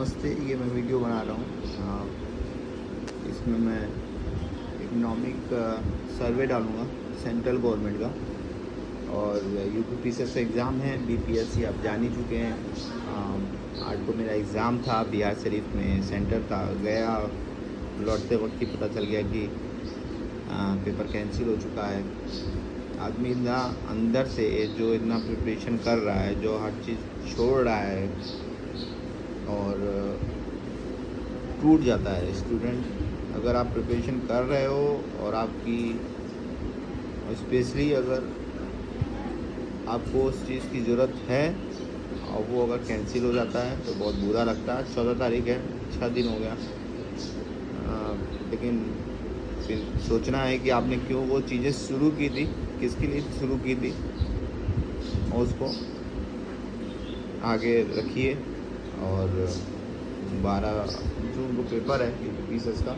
नमस्ते, ये मैं वीडियो बना रहा हूँ। इसमें मैं इकनॉमिक सर्वे डालूँगा सेंट्रल गवर्नमेंट का। और यूपीपीसीएस का एग्ज़ाम है, बीपीएससी आप जान ही चुके हैं। आज को मेरा एग्ज़ाम था, बिहार शरीफ में सेंटर था। गया, लौटते वक्त ही पता चल गया कि पेपर कैंसिल हो चुका है। आदमी इतना अंदर से जो इतना प्रिपरेशन कर रहा है, जो हर चीज़ छोड़ रहा है और टूट जाता है। स्टूडेंट, अगर आप प्रिपरेशन कर रहे हो और आपकी स्पेशली अगर आपको उस चीज़ की ज़रूरत है और वो अगर कैंसिल हो जाता है तो बहुत बुरा लगता है। 14 तारीख है, 6 दिन हो गया। लेकिन फिर सोचना है कि आपने क्यों वो चीज़ें शुरू की थी, किसके लिए शुरू की थी, और उसको आगे रखिए। और 12 जून को पेपर है यूपीपीसीएस का।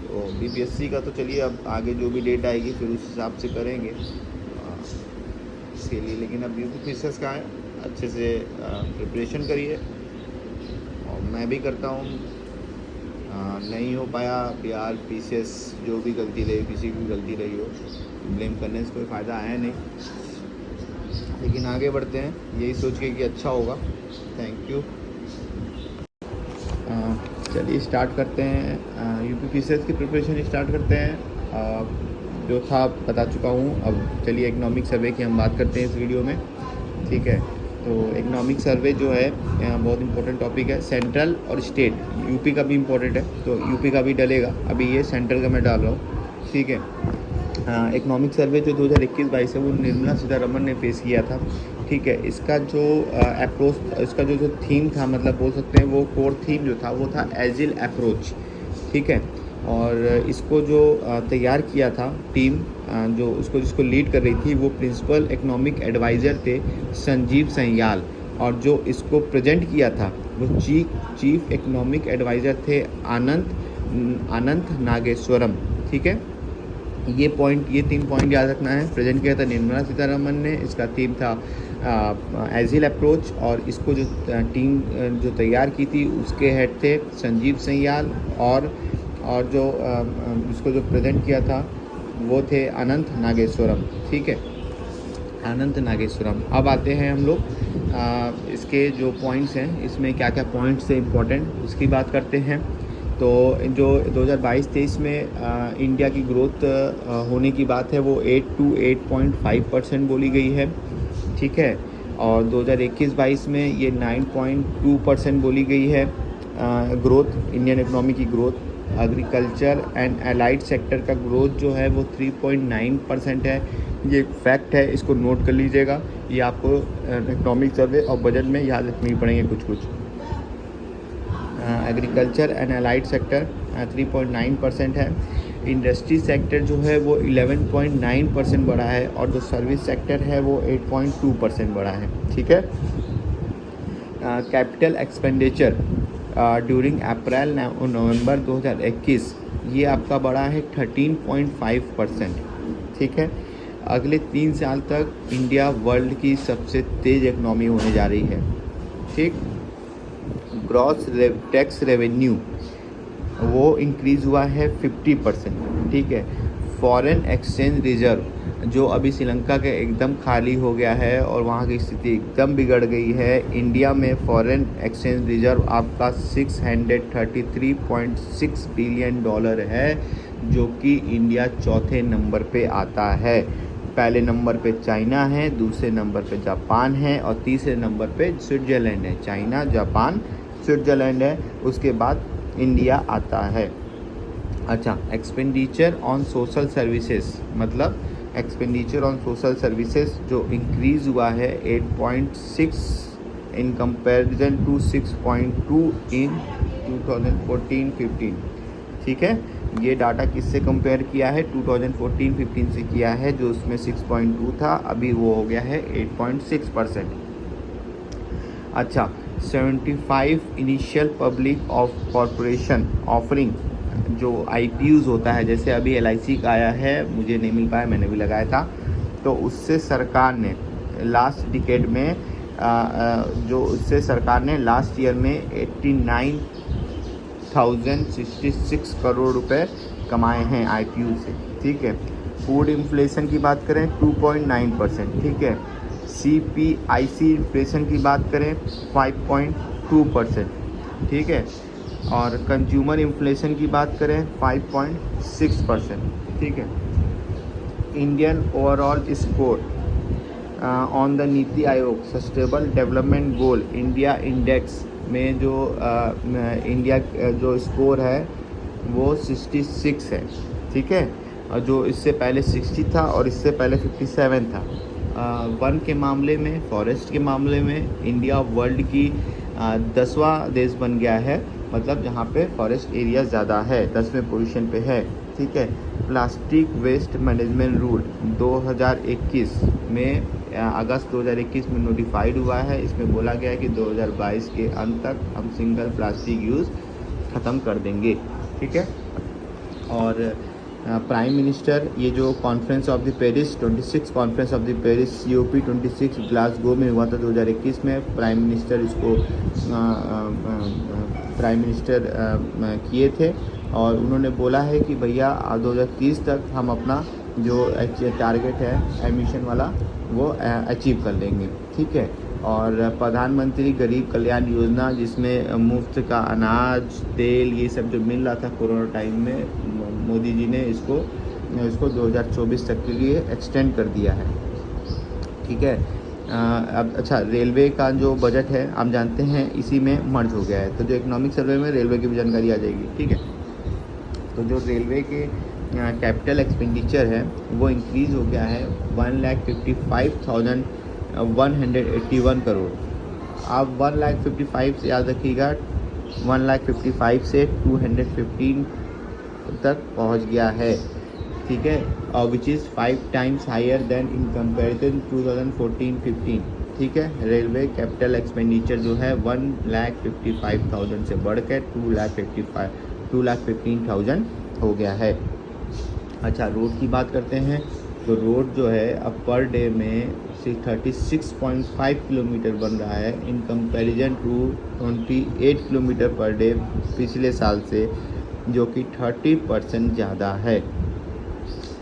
तो बीपीएससी का तो चलिए अब आगे जो भी डेट आएगी फिर उस हिसाब से करेंगे इसके लिए। लेकिन अब यूपीपीसीएस का है, अच्छे से प्रिपरेशन करिए। और मैं भी करता हूँ। नहीं हो पाया बिहार पीसीएस, जो भी गलती रही, किसी की गलती रही हो, ब्लेम करने से कोई फ़ायदा है नहीं। लेकिन आगे बढ़ते हैं यही सोच के कि अच्छा होगा। Thank you. चलिए स्टार्ट करते हैं। यूपीपीसीएस की प्रिपरेशन स्टार्ट करते हैं। जो था बता चुका हूँ। अब चलिए इकनॉमिक सर्वे की हम बात करते हैं इस वीडियो में, ठीक है। तो इकनॉमिक सर्वे जो है बहुत इंपॉर्टेंट टॉपिक है। सेंट्रल और स्टेट, यूपी का भी इम्पोर्टेंट है, तो यूपी का भी डलेगा। अभी ये सेंट्रल का मैं डाल रहा हूँ, ठीक है। इकनॉमिक सर्वे जो 2021-22 है वो निर्मला सीतारमण ने पेश किया था, ठीक है। इसका जो अप्रोच, इसका जो थीम था, मतलब बोल सकते हैं वो कोर थीम जो था वो था एजिल अप्रोच, ठीक है। और इसको जो तैयार किया था टीम, जो उसको जिसको लीड कर रही थी, वो प्रिंसिपल इकनॉमिक एडवाइज़र थे संजीव सन्याल। और जो इसको प्रेजेंट किया था वो चीफ इकनॉमिक एडवाइज़र थे अनंत नागेश्वरम, ठीक है। ये 3 पॉइंट याद रखना है। प्रेजेंट किया था निर्मला सीतारमण ने, इसका थीम था एजिल अप्रोच। और इसको जो टीम जो तैयार की थी उसके हेड थे संजीव सन्याल। और जो इसको जो प्रेजेंट किया था वो थे अनंत नागेश्वरम, ठीक है, अनंत नागेश्वरम। अब आते हैं हम लोग इसके जो पॉइंट्स हैं, इसमें क्या क्या पॉइंट्स हैं इम्पोर्टेंट, उसकी बात करते हैं। तो जो 2022-23 में इंडिया की ग्रोथ होने की बात है वो 8 to 8.5% बोली गई है, ठीक है। और 2021-22 में ये 9.2% बोली गई है ग्रोथ, इंडियन इकोनॉमी की growth. Agriculture and allied sector का ग्रोथ जो है वो 3.9% है। ये फैक्ट है, इसको नोट कर लीजिएगा। ये आपको इकोनॉमिक सर्वे और बजट में याद रखनी पड़ेंगे कुछ। एग्रीकल्चर एंड एलाइड सेक्टर 3.9% है। इंडस्ट्री सेक्टर जो है वो 11.9% बढ़ा है। और जो सर्विस सेक्टर है वो 8.2% बढ़ा है, ठीक है। कैपिटल एक्सपेंडिचर ड्यूरिंग अप्रैल नवंबर 2021 ये आपका बढ़ा है 13.5%, ठीक है। अगले 3 साल तक इंडिया वर्ल्ड की सबसे तेज़ इकनॉमी होने जा रही है, ठीक। ग्रॉस टैक्स रेवेन्यू वो इंक्रीज़ हुआ है 50%, ठीक है। फॉरेन एक्सचेंज रिजर्व जो अभी श्रीलंका के एकदम खाली हो गया है और वहाँ की स्थिति एकदम बिगड़ गई है। इंडिया में फॉरेन एक्सचेंज रिजर्व आपका $633.6 बिलियन है, जो कि इंडिया चौथे नंबर पे आता है। पहले नंबर पे चाइना है, दूसरे नंबर पे जापान है और तीसरे नंबर पे स्विट्ज़रलैंड है। चाइना, जापान, स्विट्ज़रलैंड है, उसके बाद इंडिया आता है। अच्छा, एक्सपेंडिचर ऑन सोशल सर्विसेज, मतलब एक्सपेंडिचर ऑन सोशल सर्विसेज जो इंक्रीज़ हुआ है 8.6 इन कंपैरिजन टू 6.2 इन 2014-15, ठीक है। ये डाटा किससे कंपेयर किया है? 2014-15 से किया है, जो उसमें 6.2 था, अभी वो हो गया है 8.6%। अच्छा, 75 initial public of corporation offering जो IPOs होता है, जैसे अभी LIC का आया है, मुझे नहीं मिल पाया, मैंने भी लगाया था। तो उससे सरकार ने लास्ट डिकेड में जो उससे सरकार ने लास्ट ईयर में 89,066 करोड़ रुपए कमाए हैं IPO से, ठीक है। फूड इन्फ्लेशन की बात करें 2.9%, ठीक है। CPIC इन्फ्लेशन की बात करें 5.2%, ठीक है। और कंज्यूमर इन्फ्लेशन की बात करें 5.6%, ठीक है। Indian overall score on the NITI Aayog sustainable development goal India index में जो इंडिया जो स्कोर है वो 66 है, ठीक है। और जो इससे पहले 60 था और इससे पहले 57 था। वन के मामले में, फॉरेस्ट के मामले में इंडिया वर्ल्ड की 10वां देश बन गया है, मतलब जहाँ पे फॉरेस्ट एरिया ज़्यादा है, 10वें पोजीशन पे है, ठीक है। प्लास्टिक वेस्ट मैनेजमेंट रूल 2021 में अगस्त 2021 में नोटिफाइड हुआ है। इसमें बोला गया है कि 2022 के अंत तक हम सिंगल प्लास्टिक यूज़ ख़त्म कर देंगे, ठीक है। और प्राइम मिनिस्टर ये जो conference of the Paris 26 conference of the Paris COP26 Glasgow में हुआ था 2021 में, प्राइम मिनिस्टर इसको किए थे। और उन्होंने बोला है कि भैया 2030 तक हम अपना जो टारगेट है एमिशन वाला वो अचीव कर लेंगे, ठीक है। और प्रधानमंत्री गरीब कल्याण योजना जिसमें मुफ्त का अनाज, तेल, ये सब जो मिल रहा था कोरोना टाइम में, मोदी जी ने इसको 2024 तक के लिए एक्सटेंड कर दिया है, ठीक है। अब अच्छा, रेलवे का जो बजट है आप जानते हैं इसी में मर्ज हो गया है, तो जो इकोनॉमिक सर्वे में रेलवे की भी जानकारी आ जाएगी, ठीक है। तो जो रेलवे के कैपिटल एक्सपेंडिचर है वो इंक्रीज़ हो गया है 1,55,181 करोड़। आप 1,55,000 से याद रखिएगा, 1,55,000 से 215 तक पहुंच गया है, ठीक है। और which is 5 times higher than in comparison 2014-15, ठीक है। रेलवे कैपिटल एक्सपेंडिचर जो है 1,55,000 से बढ़कर 2,15,000 हो गया है। अच्छा, रोड की बात करते हैं तो रोड जो है अब पर डे में 36.5 किलोमीटर बन रहा है in comparison to 28 kilometre per day पिछले साल से, जो कि 30% ज़्यादा है,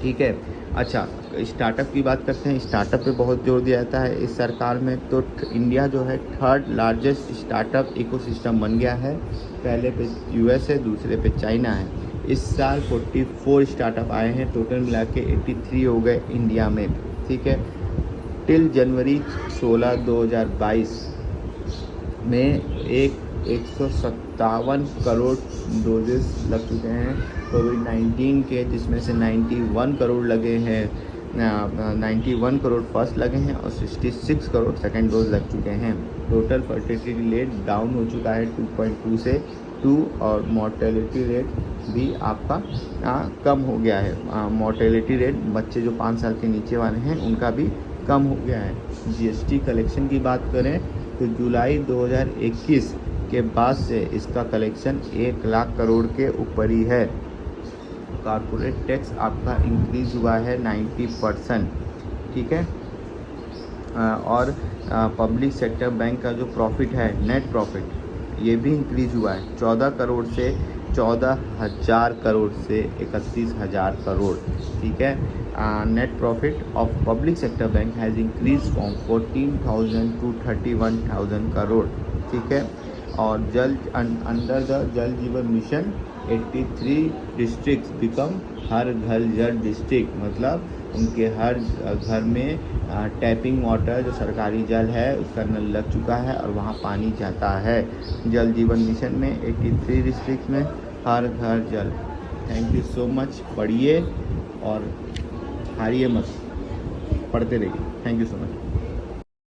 ठीक है। अच्छा, स्टार्टअप की बात करते हैं। स्टार्टअप पे बहुत जोर दिया जाता है इस सरकार में। तो इंडिया जो है 3rd लार्जेस्ट स्टार्टअप इकोसिस्टम बन गया है। पहले पे US है, दूसरे पे चाइना है। इस साल 44 स्टार्टअप आए हैं, टोटल मिला के 83 हो गए इंडिया में, ठीक है। टिल जनवरी 16, 2022 में 157 करोड़ डोजेस लग चुके हैं कोविड-19 के, जिसमें से 91 करोड़ लगे हैं, 91 करोड़ फर्स्ट लगे हैं और 66 करोड़ सेकेंड डोज लग चुके हैं। टोटल फर्टिलिटी रेट डाउन हो चुका है 2.2 से 2, और मोर्टेलिटी रेट भी आपका कम हो गया है। मोर्टेलिटी रेट बच्चे जो 5 साल के नीचे वाले हैं उनका भी कम हो गया है। GST कलेक्शन की बात करें तो जुलाई 2021 के बाद से इसका कलेक्शन 1 लाख करोड़ के ऊपर ही है। कॉर्पोरेट टैक्स आपका इंक्रीज़ हुआ है 90%, ठीक है। और पब्लिक सेक्टर बैंक का जो प्रॉफिट है, नेट प्रॉफिट, ये भी इंक्रीज़ हुआ है 14 करोड़ से 14,000 करोड़ से 31,000 करोड़, ठीक है। Net profit of public sector bank has increase from 14,000 to 31,000 crore, ठीक है। और अंडर द जल जीवन मिशन 83 डिस्ट्रिक्ट्स बिकम हर घर जल डिस्ट्रिक्ट, मतलब उनके हर घर में टैपिंग वाटर जो सरकारी जल है उसका नल लग चुका है और वहाँ पानी जाता है। जल जीवन मिशन में 83 डिस्ट्रिक्ट में हर घर जल। Thank you so much. पढ़िए और हारिए मत, पढ़ते रहिए। Thank you so much.